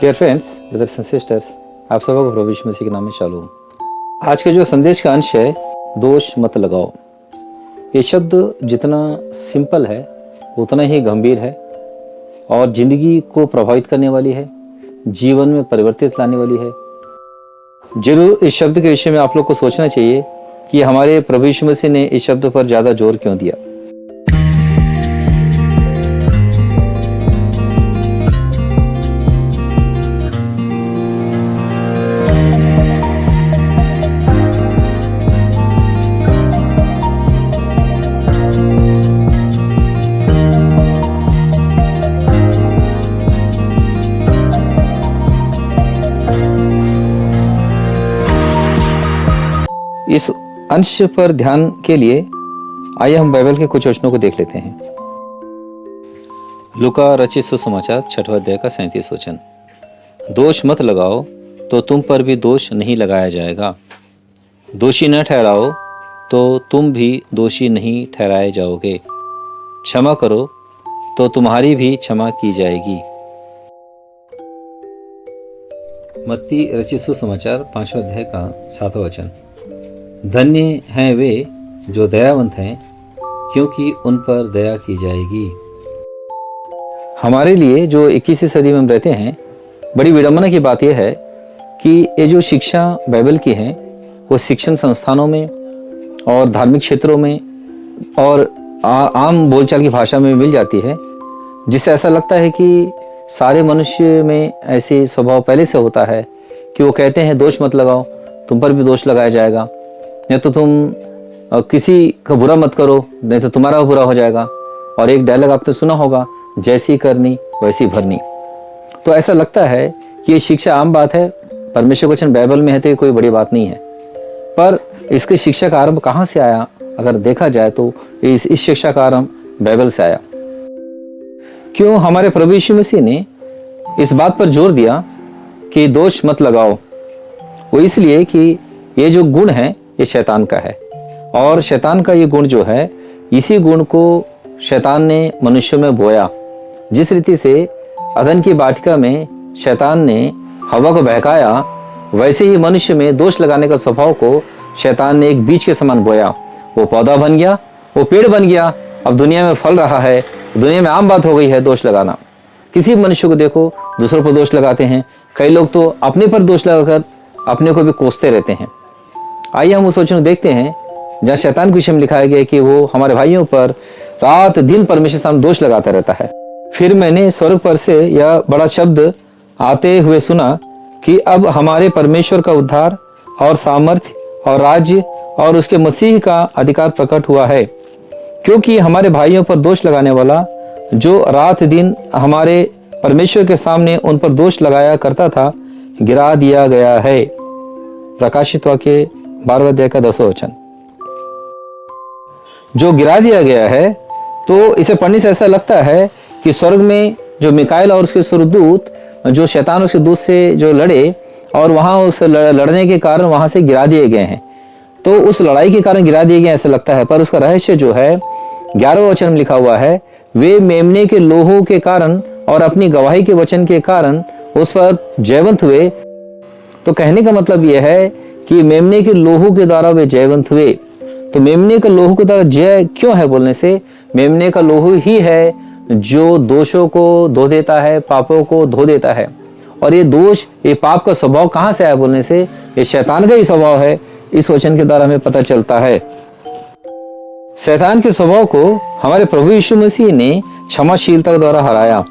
Dear friends, brothers and sisters, आप सबको प्रभु यीशु मसीह के नाम में शालोम। आज के जो संदेश का अंश है, दोष मत लगाओ। ये शब्द जितना सिंपल है उतना ही गंभीर है और जिंदगी को प्रभावित करने वाली है, जीवन में परिवर्तित लाने वाली है। जरूर इस शब्द के विषय में आप लोग को सोचना चाहिए कि हमारे प्रभु यीशु मसीह ने इस शब्द पर ज़्यादा जोर क्यों दिया। इस अंश पर ध्यान के लिए आइए हम बाइबल के कुछ वचनों को देख लेते हैं। लूका रचित सुसमाचार 6वां अध्याय का 37 वचन। दोष मत लगाओ तो तुम पर भी दोष नहीं लगाया जाएगा, दोषी न ठहराओ तो तुम भी दोषी नहीं ठहराए जाओगे, क्षमा करो तो तुम्हारी भी क्षमा की जाएगी। मत्ती रचित सुसमाचार 5वां अध्याय का 7वां वचन। धन्य हैं वे जो दयावंत हैं, क्योंकि उन पर दया की जाएगी। हमारे लिए जो 21वीं सदी में हम रहते हैं, बड़ी विडंबना की बात यह है कि ये जो शिक्षा बाइबल की है वो शिक्षण संस्थानों में और धार्मिक क्षेत्रों में और आम बोलचाल की भाषा में मिल जाती है, जिससे ऐसा लगता है कि सारे मनुष्य में ऐसे स्वभाव पहले से होता है कि वो कहते हैं दोष मत लगाओ, तुम पर भी दोष लगाया जाएगा, नहीं तो तुम किसी का बुरा मत करो, नहीं तो तुम्हारा बुरा हो जाएगा। और एक डायलॉग आपने सुना होगा, जैसी करनी वैसी भरनी। तो ऐसा लगता है कि ये शिक्षा आम बात है, परमेश्वर का वचन बाइबल में है तो ये कोई बड़ी बात नहीं है। पर इसकी शिक्षा का आरंभ कहाँ से आया? अगर देखा जाए तो इस शिक्षा का आरंभ बाइबल से आया। क्यों हमारे प्रभु यीशु मसीह ने इस बात पर जोर दिया कि दोष मत लगाओ? वो इसलिए कि ये जो गुण है ये शैतान का है, और शैतान का ये गुण जो है, इसी गुण को शैतान ने मनुष्यों में बोया। जिस रीति से अदन की वाटिका में शैतान ने हवा को बहकाया, वैसे ही मनुष्य में दोष लगाने का स्वभाव को शैतान ने एक बीज के समान बोया। वो पौधा बन गया, वो पेड़ बन गया, अब दुनिया में फल रहा है। दुनिया में आम बात हो गई है दोष लगाना। किसी मनुष्य को देखो दूसरों पर दोष लगाते हैं। कई लोग तो अपने पर दोष लगाकर अपने को भी कोसते रहते हैं। आइए हम उस वचन को देखते हैं जहाँ शैतान के विषय में लिखा गया कि वो हमारे भाइयों पर रात दिन परमेश्वर सामने दोष लगाता रहता है। फिर मैंने स्वर्ग पर से यह बड़ा शब्द आते हुए सुना कि अब हमारे परमेश्वर का उद्धार और सामर्थ्य और राज्य और उसके मसीह का अधिकार प्रकट हुआ है, क्योंकि हमारे भाइयों पर दोष लगाने वाला जो रात दिन हमारे परमेश्वर के सामने उन पर दोष लगाया करता था, गिरा दिया गया है। प्रकाशित वाक्य 12वें अध्याय का 10वां वचन। जो गिरा दिया गया है, तो इसे पढ़ने से ऐसा लगता है कि स्वर्ग में जो मिकाएल और उसके स्वर्गदूत, जो शैतान उसके दूत से जो लड़े और वहां उस लड़ने के कारण वहां से गिरा दिए गए हैं, तो उस लड़ाई के कारण गिरा दिए गए ऐसा लगता है। पर उसका रहस्य जो है 11वें वचन में लिखा हुआ है, वे मेमने के लोहों के कारण और अपनी गवाही के वचन के कारण उस पर जयवंत हुए। तो कहने का मतलब यह है कि मेमने के लोहू के द्वारा वे जयवंत हुए। तो मेमने का लोहू के द्वारा जय क्यों है बोलने से, मेमने का लोहू ही है जो दोषों को धो देता है, पापों को धो देता है। और ये दोष, ये पाप का स्वभाव कहाँ से आया बोलने से, ये शैतान का ही स्वभाव है। इस वचन के द्वारा हमें पता चलता है। शैतान के स्वभाव को हमारे प्रभु यीशु मसीह ने क्षमाशीलता के द्वारा हराया।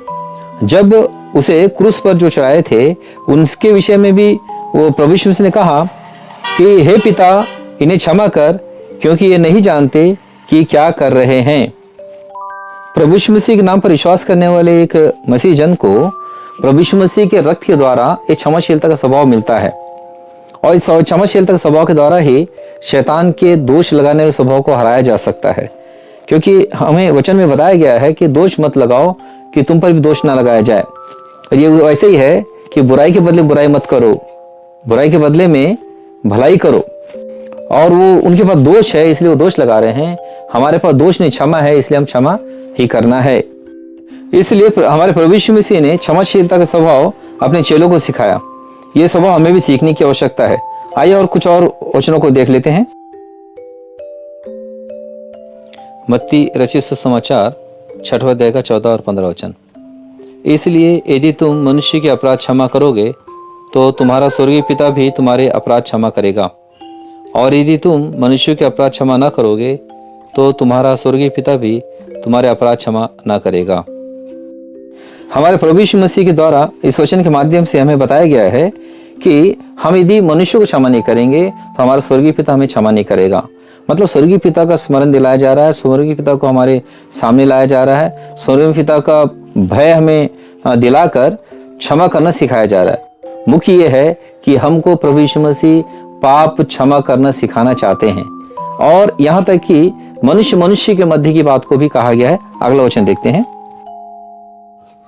जब उसे क्रूस पर जो चढ़ाए थे, उनके विषय में भी वो प्रभु यीशु मसीह ने कहा कि हे पिता, इन्हें क्षमा कर, क्योंकि ये नहीं जानते कि क्या कर रहे हैं। प्रभु यीशु मसीह के नाम पर विश्वास करने वाले एक मसीह जन को प्रभु यीशु मसीह के रक्त के द्वारा एक क्षमाशीलता का स्वभाव मिलता है, और इस क्षमाशीलता के स्वभाव के द्वारा ही शैतान के दोष लगाने वाले स्वभाव को हराया जा सकता है। क्योंकि हमें वचन में बताया गया है कि दोष मत लगाओ कि तुम पर भी दोष ना लगाया जाए। और ये वैसे ही है कि बुराई के बदले बुराई मत करो, बुराई के बदले में भलाई करो। और वो उनके पास दोष है इसलिए वो दोष लगा रहे हैं, हमारे पास दोष नहीं, क्षमा है, इसलिए हम क्षमा ही करना है। इसलिए हमारे प्रभु यीशु मसीह ने क्षमाशीलता का स्वभाव अपने चेलों को सिखाया। ये स्वभाव हमें भी सीखने की आवश्यकता है। आइए और कुछ और वचनों को देख लेते हैं। मत्ती रचित सुसमाचार 6वां अध्याय का 14 और 15 वचन। इसलिए यदि तुम मनुष्य के अपराध क्षमा करोगे तो तुम्हारा स्वर्गीय पिता भी तुम्हारे अपराध क्षमा करेगा, और यदि तुम मनुष्य के अपराध क्षमा न करोगे तो तुम्हारा स्वर्गीय पिता भी तुम्हारे अपराध क्षमा न करेगा। हमारे प्रभु यीशु मसीह के द्वारा इस वचन के माध्यम से हमें बताया गया है कि हम यदि मनुष्य को क्षमा नहीं करेंगे तो हमारा स्वर्गीय पिता हमें क्षमा नहीं करेगा। मतलब स्वर्गीय पिता का स्मरण दिलाया जा रहा है, स्वर्गीय पिता को हमारे सामने लाया जा रहा है, स्वर्गीय पिता का भय हमें दिलाकर क्षमा करना सिखाया जा रहा है। मुख्य ये है कि हमको प्रभु यीशु मसीह पाप क्षमा करना सिखाना चाहते हैं, और यहाँ तक कि मनुष्य के मध्य की बात को भी कहा गया है। अगला वचन देखते हैं।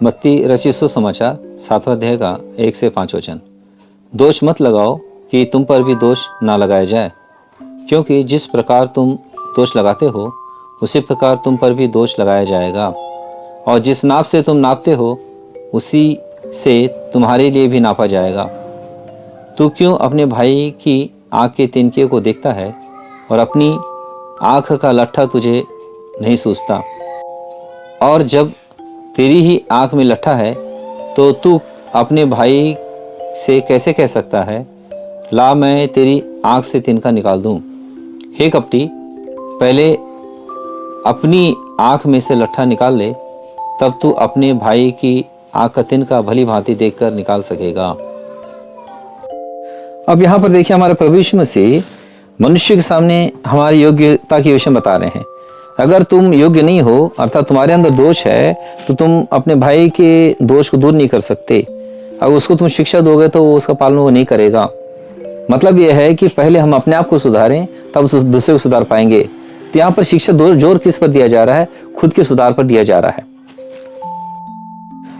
मत्ती रचित सुसमाचार 7वां अध्याय का 1 से 5 वचन। दोष मत लगाओ कि तुम पर भी दोष ना लगाया जाए, क्योंकि जिस प्रकार तुम दोष लगाते हो उसी प्रकार तुम पर भी दोष लगाया जाएगा, और जिस नाप से तुम नापते हो उसी से तुम्हारे लिए भी नापा जाएगा। तू क्यों अपने भाई की आँख के तिनके को देखता है और अपनी आँख का लट्ठा तुझे नहीं सूझता? और जब तेरी ही आँख में लट्ठा है तो तू अपने भाई से कैसे कह सकता है, ला मैं तेरी आँख से तिनका निकाल दूं? हे कपटी, पहले अपनी आँख में से लट्ठा निकाल ले, तब तू अपने भाई की आँख का तिनका भली भांति देखकर निकाल सकेगा। अब यहाँ पर देखिए, हमारे प्रभु यीशु मसीह मनुष्य के सामने हमारी योग्यता के विषय बता रहे हैं। अगर तुम योग्य नहीं हो, अर्थात तुम्हारे अंदर दोष है, तो तुम अपने भाई के दोष को दूर नहीं कर सकते। अगर उसको तुम शिक्षा दोगे तो वो उसका पालन वो नहीं करेगा। मतलब यह है कि पहले हम अपने आप को सुधारें, तब दूसरे को सुधार पाएंगे। तो यहाँ पर शिक्षा जोर किस पर दिया जा रहा है? खुद के सुधार पर दिया जा रहा है।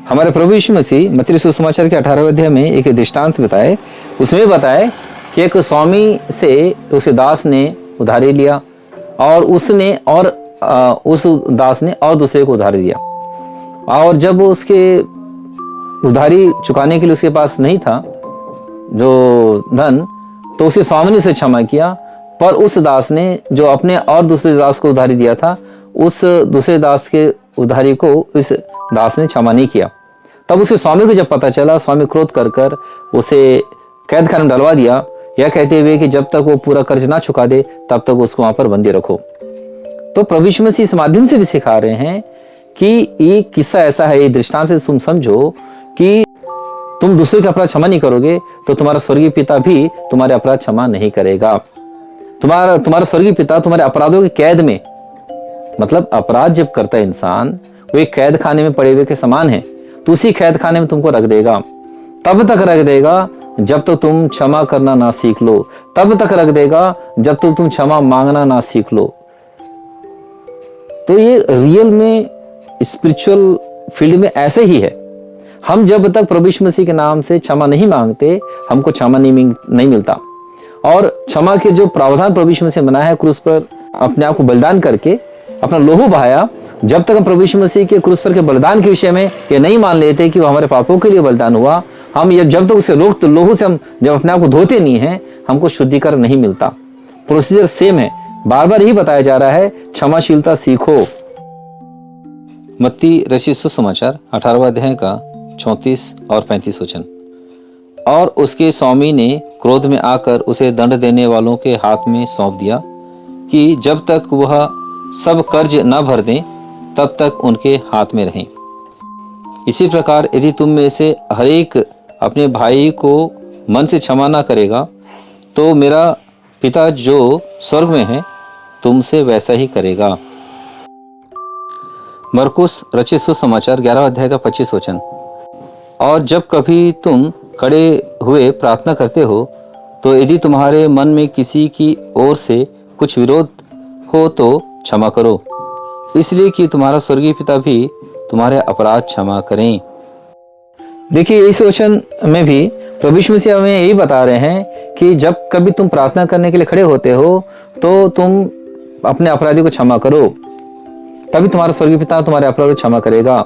हमारे प्रभु यीशु मसीह मत्ती सुसमाचार के 18वें अध्याय में एक दृष्टांत बताए। उसमें बताए कि एक स्वामी से उसके दास ने उधारी लिया, और उसने और उस दास ने और दूसरे को उधारी दिया, और जब उसके उधारी चुकाने के लिए उसके पास नहीं था जो धन, तो उसके स्वामी ने उसे क्षमा किया। पर उस दास ने जो अपने और दूसरे दास को उधारी दिया था, उस दूसरे दास के उधारी को इस दास ने क्षमा नहीं किया। तब उसके स्वामी को जब पता चला, स्वामी क्रोध कर उसे कैद खाने में डलवा दिया, यह कहते हुए कि जब तक वो पूरा कर्ज ना चुका दे तब तक उसको वहां पर बंदी रखो। तो प्रभु यीशु मसीह इस माध्यम से भी सिखा रहे हैं कि ये किस्सा ऐसा है, ये दृष्टांत से तुम समझो कि तुम दूसरे के अपराध क्षमा नहीं करोगे तो तुम्हारा स्वर्गीय पिता भी तुम्हारे अपराध क्षमा नहीं करेगा। तुम्हारा स्वर्गीय पिता तुम्हारे अपराधों के कैद में, मतलब अपराध जब करता है इंसान, वो एक कैद खाने में पड़े हुए के समान है, तो उसी कैद खाने में तुमको रख देगा। तब तक रख देगा जब तक तुम क्षमा करना ना सीख लो, तब तक रख देगा जब तक तुम क्षमा मांगना ना सीख लो। तो ये रियल में स्पिरिचुअल फील्ड में ऐसे ही है। हम जब तक प्रभु यीशु मसीह के नाम से क्षमा नहीं मांगते, हमको क्षमा नहीं मिलता। और क्षमा के जो प्रावधान प्रभु यीशु मसीह बनाया है, क्रूस पर अपने आप को बलिदान करके अपना लोहू बहाया, जब तक हम प्रभु यीशु मसीह के क्रूस पर के बलिदान के विषय में ये नहीं मान लेते कि वो हमारे पापों के लिए बलिदान हुआ, हम जब तक उसे लोहू से हम जब अपने आप को धोते नहीं हैं, हमको शुद्धिकरण नहीं मिलता। प्रोसीजर सेम है, बार बार यही बताया जा रहा है, क्षमाशीलता सीखो। मत्ती रचित सुसमाचार 18वां अध्याय का 34 और 35 वचन। और उसके स्वामी ने क्रोध में आकर उसे दंड देने वालों के हाथ में सौंप दिया कि जब तक वह सब कर्ज न भर दें तब तक उनके हाथ में रहें। इसी प्रकार यदि तुम में से हर एक अपने भाई को मन से क्षमा ना करेगा तो मेरा पिता जो स्वर्ग में है तुमसे वैसा ही करेगा। मरकुस रचित सुसमाचार 11वां अध्याय का 25 वचन। और जब कभी तुम खड़े हुए प्रार्थना करते हो तो यदि तुम्हारे मन में किसी की ओर से कुछ विरोध हो तो क्षमा करो, इसलिए कि तुम्हारा स्वर्गीय पिता भी तुम्हारे अपराध क्षमा करें। देखिए, इस वचन में भी प्रभु यीशु मसीह हमें यही बता रहे हैं कि जब कभी तुम प्रार्थना करने के लिए खड़े होते हो तो तुम अपने अपराधी को क्षमा करो, तभी तुम्हारा स्वर्गीय पिता तुम्हारे अपराध को क्षमा करेगा।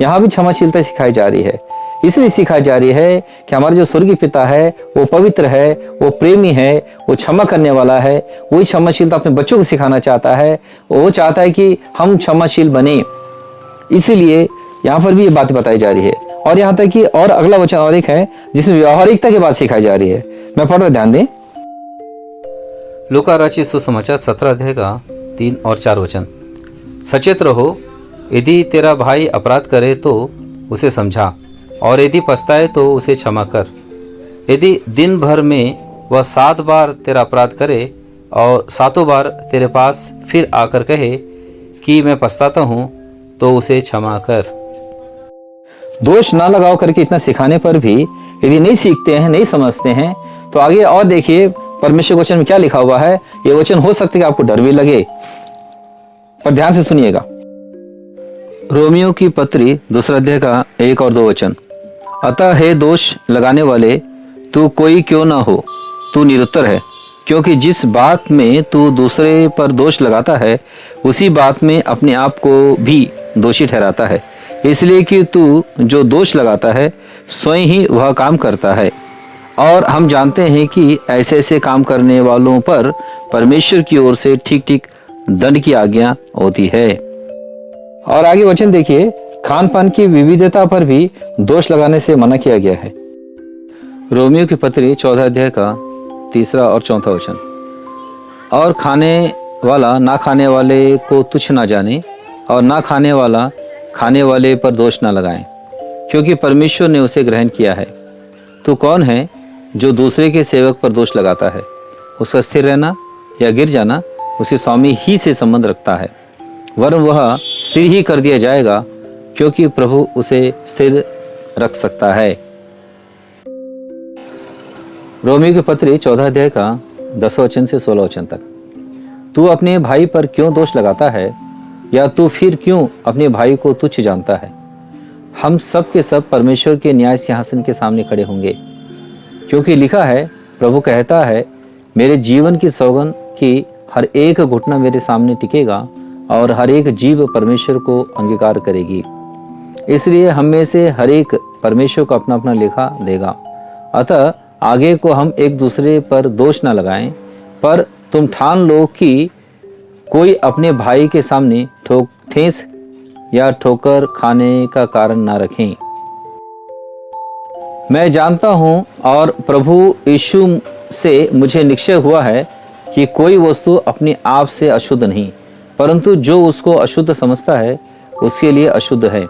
यहाँ भी क्षमाशीलता सिखाई जा रही है। इसलिए सिखाई जा रही है कि हमारा जो स्वर्गीय पिता है वो पवित्र है, वो प्रेमी है, वो क्षमा करने वाला है। वही क्षमाशीलता अपने बच्चों को सिखाना चाहता है। वो चाहता है कि हम क्षमाशील बने। इसीलिए यहाँ पर भी ये बात बताई जा रही है। और यहाँ तक कि और अगला वचन और एक है जिसमें व्यवहारिकता की बात सिखाई जा रही है। मैं पढ़ रहा, ध्यान दें। लूका रचित सुसमाचार 17 अध्याय का 3 और 4 वचन। सचेत रहो, यदि तेरा भाई अपराध करे तो उसे समझा, और यदि पछताए तो उसे क्षमा कर। यदि दिन भर में वह 7 बार तेरा अपराध करे और 7 बार तेरे पास फिर आकर कहे कि मैं पछताता हूँ, तो उसे क्षमा कर। दोष ना लगाओ करके इतना सिखाने पर भी यदि नहीं सीखते हैं, नहीं समझते हैं, तो आगे और देखिए परमेश्वर के वचन में क्या लिखा हुआ है। ये वचन हो सकता है कि आपको डर भी लगे, पर ध्यान से सुनिएगा। रोमियो की पत्री 2 अध्याय का 1 और 2 वचन। अतः हे दोष लगाने वाले, तू कोई क्यों ना हो, तू निरुत्तर है, क्योंकि जिस बात में तू दूसरे पर दोष लगाता है उसी बात में अपने आप को भी दोषी ठहराता है। इसलिए कि तू जो दोष लगाता है स्वयं ही वह काम करता है, और हम जानते हैं कि ऐसे ऐसे काम करने वालों पर परमेश्वर की ओर से ठीक ठीक दंड की आज्ञा होती है। और आगे वचन देखिए, खान पान की विविधता पर भी दोष लगाने से मना किया गया है। रोमियो की पत्री 14 अध्याय का 3 और 4 वचन। और खाने वाला ना खाने वाले को तुच्छ ना जाने, और ना खाने वाला खाने वाले पर दोष ना लगाएं, क्योंकि परमेश्वर ने उसे ग्रहण किया है। तू कौन है जो दूसरे के सेवक पर दोष लगाता है? उसका स्थिर रहना या गिर जाना उसे स्वामी ही से संबंध रखता है, वरन वह स्थिर ही कर दिया जाएगा, क्योंकि प्रभु उसे स्थिर रख सकता है। रोमियो की पत्री 14 अध्याय का 10 वचन से 16 वचन तक। तू अपने भाई पर क्यों दोष लगाता है, या तू फिर क्यों अपने भाई को तुच्छ जानता है? हम सब के सब परमेश्वर के न्याय सिंहासन के सामने खड़े होंगे, क्योंकि लिखा है, प्रभु कहता है, मेरे जीवन की सौगंध कि हर एक घुटना मेरे सामने टिकेगा और हर एक जीव परमेश्वर को अंगीकार करेगी। इसलिए हम में से हर एक परमेश्वर को अपना अपना लेखा देगा। अतः आगे को हम एक दूसरे पर दोष न लगाएं, पर तुम ठान लो कि कोई अपने भाई के सामने ठेस या ठोकर खाने का कारण ना रखें। मैं जानता हूं और प्रभु यीशु से मुझे निश्चय हुआ है कि कोई वस्तु अपने आप से अशुद्ध नहीं, परंतु जो उसको अशुद्ध समझता है उसके लिए अशुद्ध है।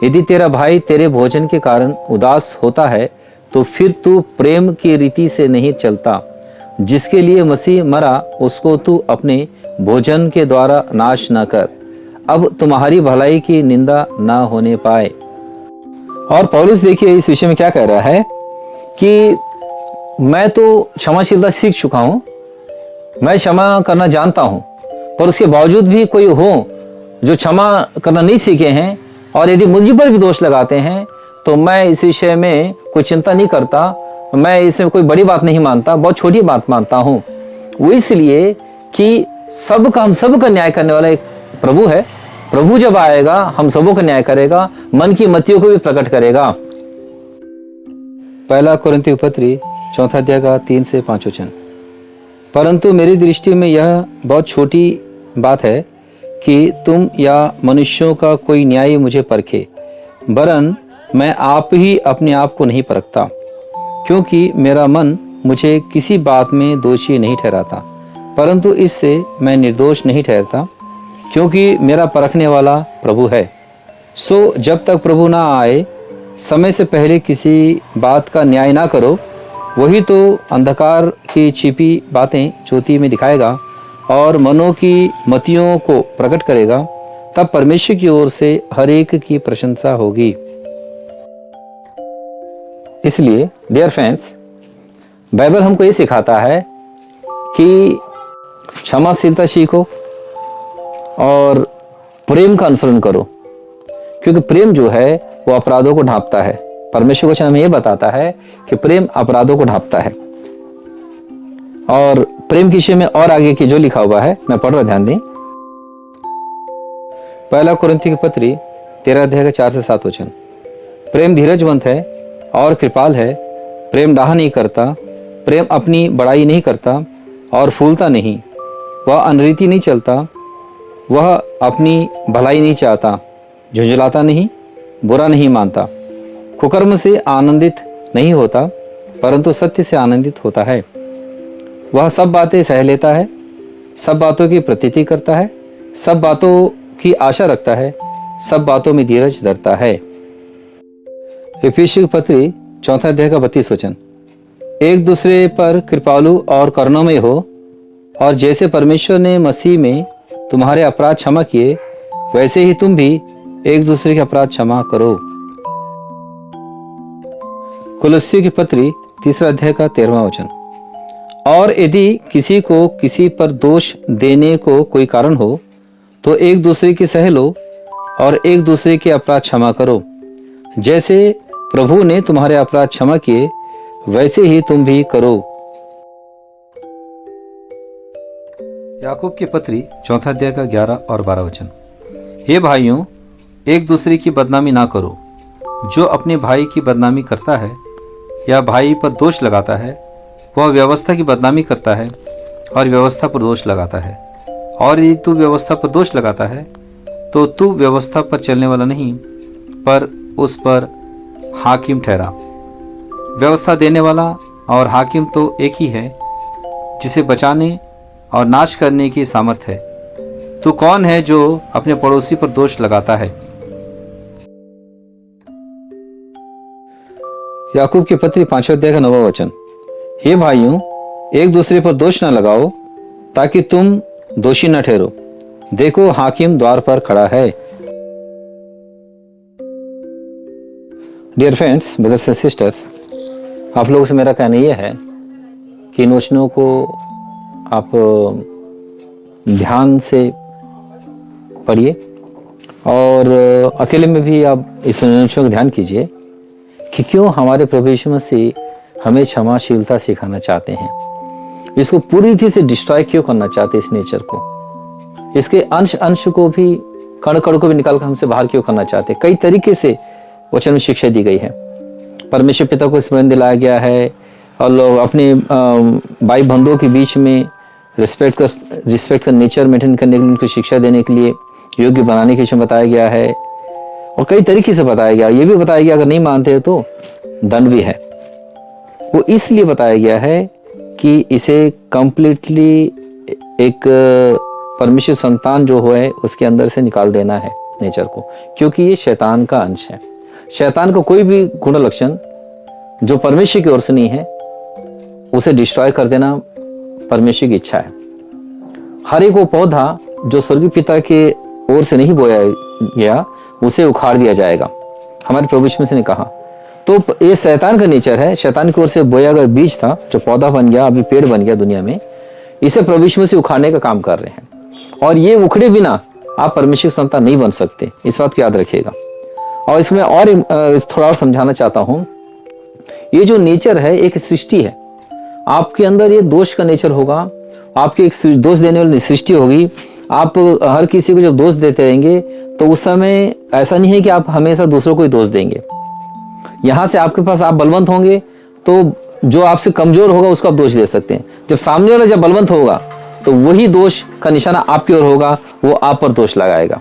यदि तेरा भाई तेरे भोजन के कारण उदास होता है तो फिर तू प्रेम की रीति से नहीं चलता। जिसके लिए मसीह मरा उसको तू अपने भोजन के द्वारा नाश न कर, अब तुम्हारी भलाई की निंदा न होने पाए। और पौलुस देखिए इस विषय में क्या कह रहा है कि मैं तो क्षमाशीलता सीख चुका हूं, मैं क्षमा करना जानता हूं, पर उसके बावजूद भी कोई हो जो क्षमा करना नहीं सीखे हैं और यदि मुझ पर भी दोष लगाते हैं तो मैं इस विषय में कोई चिंता नहीं करता, मैं इसमें कोई बड़ी बात नहीं मानता, बहुत छोटी बात मानता हूं। वो इसलिए कि हम सबका न्याय करने वाला एक प्रभु है। प्रभु जब आएगा हम सबों का न्याय करेगा, मन की मतियों को भी प्रकट करेगा। पहला कुरिन्थियों की पत्री 4 अध्याय का 3 से 5 वचन। परंतु मेरी दृष्टि में यह बहुत छोटी बात है कि तुम या मनुष्यों का कोई न्याय मुझे परखे, वरन मैं आप ही अपने आप को नहीं परखता, क्योंकि मेरा मन मुझे किसी बात में दोषी नहीं ठहराता, परंतु इससे मैं निर्दोष नहीं ठहरता, क्योंकि मेरा परखने वाला प्रभु है। सो जब तक प्रभु ना आए समय से पहले किसी बात का न्याय ना करो। वही तो अंधकार की छिपी बातें ज्योति में दिखाएगा और मनों की मतियों को प्रकट करेगा। तब परमेश्वर की ओर से हर एक की प्रशंसा होगी। इसलिए डियर फ्रेंड्स, बाइबल हमको ये सिखाता है कि क्षमाशीलता सीखो और प्रेम का अनुसरण करो, क्योंकि प्रेम जो है वो अपराधों को ढांपता है। परमेश्वर वचन हमें ये बताता है कि प्रेम अपराधों को ढांपता है। और प्रेम के विषय में और आगे की जो लिखा हुआ है मैं पढ़ रहा, ध्यान दें। पहला कुरिन्थियों की पत्री 13 अध्याय का 4 से 7 वचन। प्रेम धीरजवंत है और कृपाल है, प्रेम डाह नहीं करता, प्रेम अपनी बड़ाई नहीं करता और फूलता नहीं, वह अनरीति नहीं चलता, वह अपनी भलाई नहीं चाहता, झुंझलाता नहीं, बुरा नहीं मानता, कुकर्म से आनंदित नहीं होता, परंतु सत्य से आनंदित होता है। वह सब बातें सह लेता है, सब बातों की प्रतीति करता है, सब बातों की आशा रखता है, सब बातों में धीरज धरता है। इफिसियों की पत्री 4 अध्याय का 32 वचन। एक दूसरे पर कृपालु और करुणामय हो, और जैसे परमेश्वर ने मसीह में तुम्हारे अपराध क्षमा किए, वैसे ही तुम भी एक दूसरे के अपराध क्षमा करो। कुलुस्सियों की पत्री 3 अध्याय का 13वां वचन। और यदि किसी को किसी पर दोष देने को कोई कारण हो, तो एक दूसरे की सह लो और एक दूसरे के अपराध क्षमा करो। जैसे प्रभु ने तुम्हारे अपराध क्षमा किए, वैसे ही तुम भी करो। याकूब की पत्री 4 अध्याय का 11 और 12 वचन। हे भाइयों, एक दूसरे की बदनामी ना करो। जो अपने भाई की बदनामी करता है या भाई पर दोष लगाता है, वह व्यवस्था की बदनामी करता है और व्यवस्था पर दोष लगाता है। और यदि तू व्यवस्था पर दोष लगाता है, तो तू व्यवस्था पर चलने वाला नहीं, पर उस पर हाकिम ठहरा। व्यवस्था देने वाला और हाकिम तो एक ही है, जिसे बचाने और नाश करने की सामर्थ है। तू कौन है जो अपने पड़ोसी पर दोष लगाता है? याकूब की पत्री 5 अध्याय का 9वां वचन। हे भाइयों, एक दूसरे पर दोष न लगाओ, ताकि तुम दोषी न ठहरो। देखो, हाकिम द्वार पर खड़ा है। Dear friends, brothers and sisters, आप लोगों से मेरा कहना यह है कि इन वचनों को आप ध्यान से पढ़िए और अकेले में भी आप इस वचनों का ध्यान कीजिए कि क्यों हमारे प्रभु यीशु मसीह हमें क्षमाशीलता सिखाना चाहते हैं। इसको पूरी तरह से डिस्ट्रॉय क्यों करना चाहते हैं, इस नेचर को, इसके अंश अंश को भी, कण कण को भी निकाल कर हमसे बाहर क्यों करना चाहते हैं। कई तरीके से वचन में शिक्षा दी गई है। परमेश्वर पिता को स्मरण दिलाया गया है और लोग अपने भाई बंधुओं के बीच में रिस्पेक्ट का नेचर मेंटेन करने के लिए, उनको शिक्षा देने के लिए, योग्य बनाने के लिए बताया गया है। और कई तरीके से बताया गया, ये भी बताया गया अगर नहीं मानते हो तो दंड भी है। वो इसलिए बताया गया है कि इसे कंप्लीटली एक परमेश्वर संतान जो है उसके अंदर से निकाल देना है नेचर को, क्योंकि ये शैतान का अंश है। शैतान का कोई भी गुण लक्षण जो परमेश्वर की ओर से नहीं है, उसे डिस्ट्रॉय कर देना परमेश्वर की इच्छा है। हर एक वो पौधा जो स्वर्गीय पिता के ओर से नहीं बोया गया, उसे उखाड़ दिया जाएगा, हमारे प्रभु यीशु मसीह ने कहा। तो ये शैतान का नेचर है। शैतान की ओर से बोया गया बीज था, जो पौधा बन गया, अभी पेड़ बन गया दुनिया में, इसे प्रभु यीशु मसीह उखाड़ने का काम कर रहे हैं। और ये उखड़े बिना आप परमेश्वर संतान नहीं बन सकते, इस बात को याद रखिएगा। और इसमें और थोड़ा और समझाना चाहता हूं, ये जो नेचर है एक सृष्टि है। आपके अंदर ये दोष का नेचर होगा, आपकी एक दोष देने वाली सृष्टि होगी। आप हर किसी को जब दोष देते रहेंगे तो उस समय ऐसा नहीं है कि आप हमेशा दूसरों को ही दोष देंगे। यहां से आपके पास आप बलवंत होंगे तो जो आपसे कमजोर होगा उसको आप दोष दे सकते हैं। जब सामने वाला जब बलवंत होगा तो वही दोष का निशाना आपकी ओर होगा, वो आप पर दोष लगाएगा।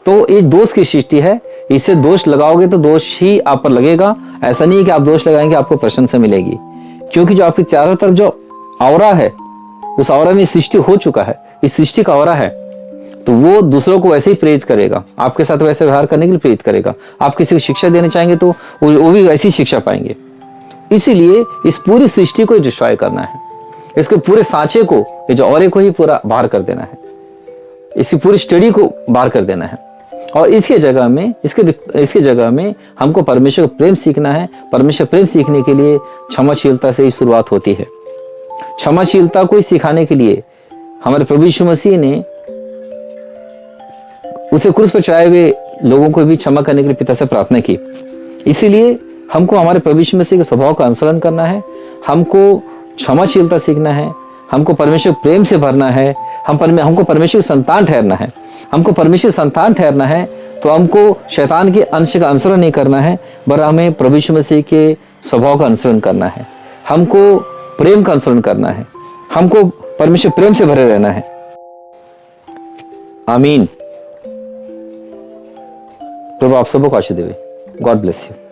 तो ये दोष की सृष्टि है, इसे दोष लगाओगे तो दोष ही आप पर लगेगा। ऐसा नहीं है कि आप दोष लगाएंगे आपको प्रशंसा मिलेगी, क्योंकि जो आपकी चारों तरफ जो औरा है, उस औरा में सृष्टि हो चुका है, इस सृष्टि का औरा है, तो वो दूसरों को वैसे ही प्रेरित करेगा, आपके साथ वैसे व्यवहार करने के लिए प्रेरित करेगा। आप किसी को शिक्षा देने चाहेंगे तो वो भी वैसी शिक्षा पाएंगे। इसीलिए इस पूरी सृष्टि को डिस्ट्रॉय करना है, इसके पूरे सांचे को, ये जो औरे को ही पूरा बाहर कर देना है, इसकी पूरी स्टडी को बाहर कर देना है। और इसके जगह में हमको परमेश्वर का प्रेम सीखना है। परमेश्वर प्रेम सीखने के लिए क्षमाशीलता से ही शुरुआत होती है। क्षमाशीलता को सिखाने के लिए हमारे प्रभु यीशु मसीह ने उसे क्रूस पर चढ़ाए हुए लोगों को भी क्षमा करने के लिए पिता से प्रार्थना की। इसीलिए हमको हमारे प्रभु यीशु मसीह के स्वभाव का अनुसरण करना है, हमको क्षमाशीलता सीखना है, हमको परमेश्वर प्रेम से भरना है, हमको परमेश्वर संतान ठहरना है। हमको परमेश्वर संतान ठहरना है तो हमको शैतान के अंश का अनुसरण नहीं करना है, पर हमें प्रभु यीशु मसीह के स्वभाव का अनुसरण करना है। हमको प्रेम का अनुसरण करना है, हमको परमेश्वर प्रेम से भरे रहना है। आमीन। प्रभु आप सबको आशीष देवे। God bless you.